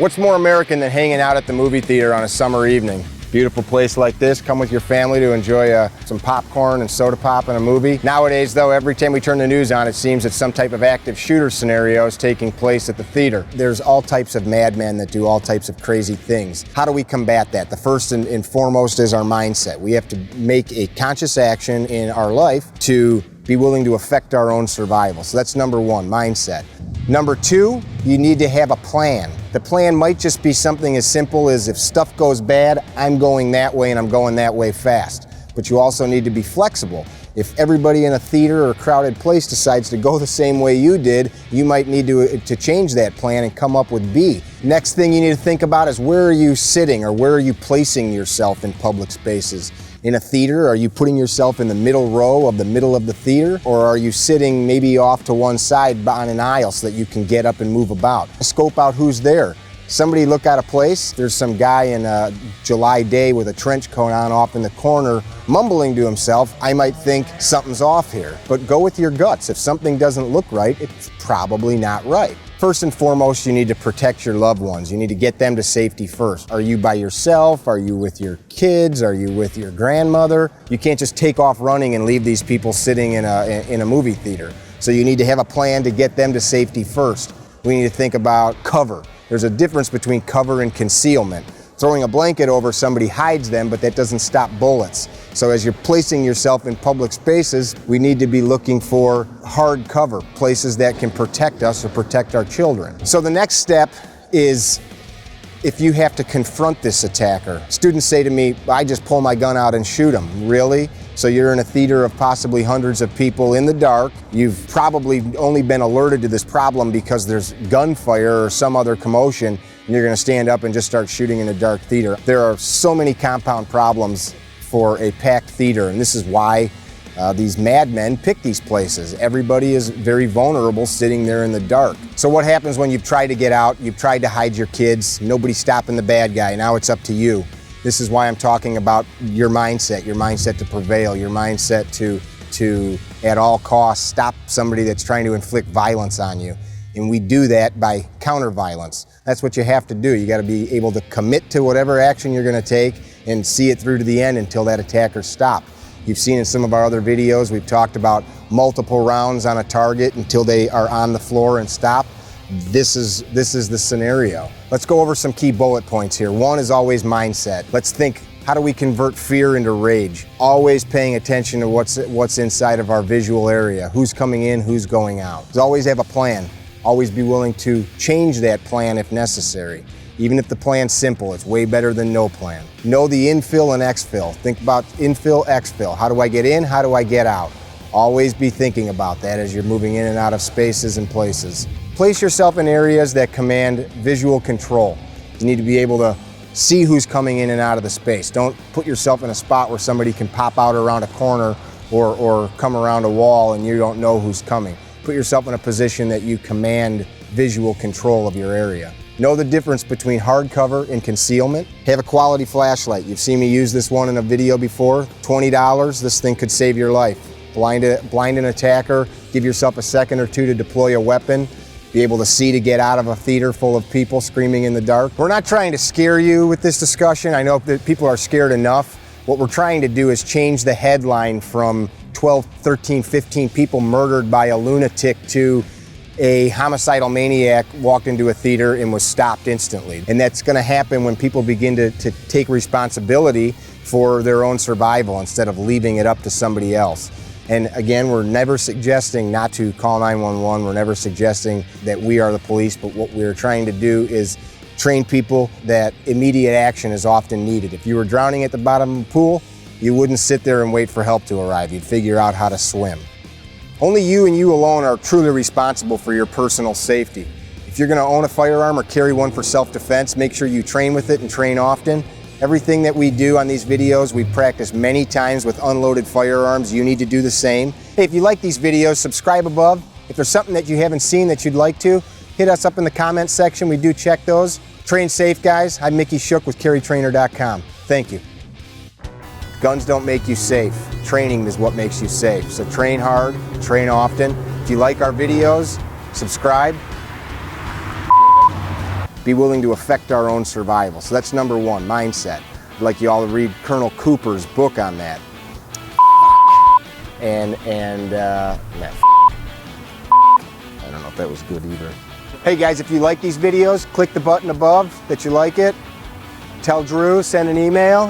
What's more American than hanging out at the movie theater on a summer evening? Beautiful place like this, come with your family to enjoy some popcorn and soda pop and a movie. Nowadays though, every time we turn the news on, it seems that some type of active shooter scenario is taking place at the theater. There's all types of madmen that do all types of crazy things. How do we combat that? The first and foremost is our mindset. We have to make a conscious action in our life to be willing to affect our own survival. So that's number one, mindset. Number two, you need to have a plan. The plan might just be something as simple as if stuff goes bad, I'm going that way and I'm going that way fast. But you also need to be flexible. If everybody in a theater or a crowded place decides to go the same way you did, you might need to change that plan and come up with B. Next thing you need to think about is where are you sitting or where are you placing yourself in public spaces? In a theater, are you putting yourself in the middle row of the middle of the theater? Or are you sitting maybe off to one side on an aisle so that you can get up and move about? Scope out who's there. Somebody look at a place, there's some guy in a July day with a trench coat on off in the corner mumbling to himself. I might think something's off here. But go with your guts. If something doesn't look right, it's probably not right. First and foremost, you need to protect your loved ones. You need to get them to safety first. Are you by yourself? Are you with your kids? Are you with your grandmother? You can't just take off running and leave these people sitting in a movie theater. So you need to have a plan to get them to safety first. We need to think about cover. There's a difference between cover and concealment. Throwing a blanket over somebody hides them, but that doesn't stop bullets. So as you're placing yourself in public spaces, we need to be looking for hard cover, places that can protect us or protect our children. So the next step is if you have to confront this attacker. Students say to me, I just pull my gun out and shoot them. Really? So you're in a theater of possibly hundreds of people in the dark. You've probably only been alerted to this problem because there's gunfire or some other commotion, and you're going to stand up and just start shooting in a dark theater. There are so many compound problems for a packed theater, and this is why these madmen pick these places. Everybody is very vulnerable sitting there in the dark. So what happens when you've tried to get out, you've tried to hide your kids, nobody's stopping the bad guy, now it's up to you. This is why I'm talking about your mindset to prevail, your mindset to at all costs stop somebody that's trying to inflict violence on you. And we do that by counter-violence. That's what you have to do. You got to be able to commit to whatever action you're going to take and see it through to the end until that attacker's stopped. You've seen in some of our other videos, we've talked about multiple rounds on a target until they are on the floor and stop. This is the scenario. Let's go over some key bullet points here. One is always mindset. Let's think, how do we convert fear into rage? Always paying attention to what's inside of our visual area. Who's coming in, who's going out. Always have a plan. Always be willing to change that plan if necessary. Even if the plan's simple, it's way better than no plan. Know the infill and exfill. Think about infill, exfill. How do I get in? How do I get out? Always be thinking about that as you're moving in and out of spaces and places. Place yourself in areas that command visual control. You need to be able to see who's coming in and out of the space. Don't put yourself in a spot where somebody can pop out around a corner or come around a wall and you don't know who's coming. Put yourself in a position that you command visual control of your area. Know the difference between hard cover and concealment. Have a quality flashlight. You've seen me use this one in a video before. $20, this thing could save your life. Blind an attacker, give yourself a second or two to deploy a weapon, be able to see to get out of a theater full of people screaming in the dark. We're not trying to scare you with this discussion. I know that people are scared enough. What we're trying to do is change the headline from 12, 13, 15 people murdered by a lunatic to a homicidal maniac walked into a theater and was stopped instantly. And that's going to happen when people begin to take responsibility for their own survival instead of leaving it up to somebody else. And again, we're never suggesting not to call 911. We're never suggesting that we are the police, but what we're trying to do is train people that immediate action is often needed. If you were drowning at the bottom of a pool, you wouldn't sit there and wait for help to arrive. You'd figure out how to swim. Only you and you alone are truly responsible for your personal safety. If you're going to own a firearm or carry one for self-defense, make sure you train with it and train often. Everything that we do on these videos, we practice many times with unloaded firearms. You need to do the same. Hey, if you like these videos, subscribe above. If there's something that you haven't seen that you'd like to, hit us up in the comments section. We do check those. Train safe, guys. I'm Mickey Shook with CarryTrainer.com. Thank you. Guns don't make you safe. Training is what makes you safe. So train hard, train often. If you like our videos, subscribe. be willing to affect our own survival. So that's number one, mindset. I'd like you all to read Colonel Cooper's book on that. I don't know if that was good either. Hey guys, if you like these videos, click the button above that you like it. Tell Drew, send an email.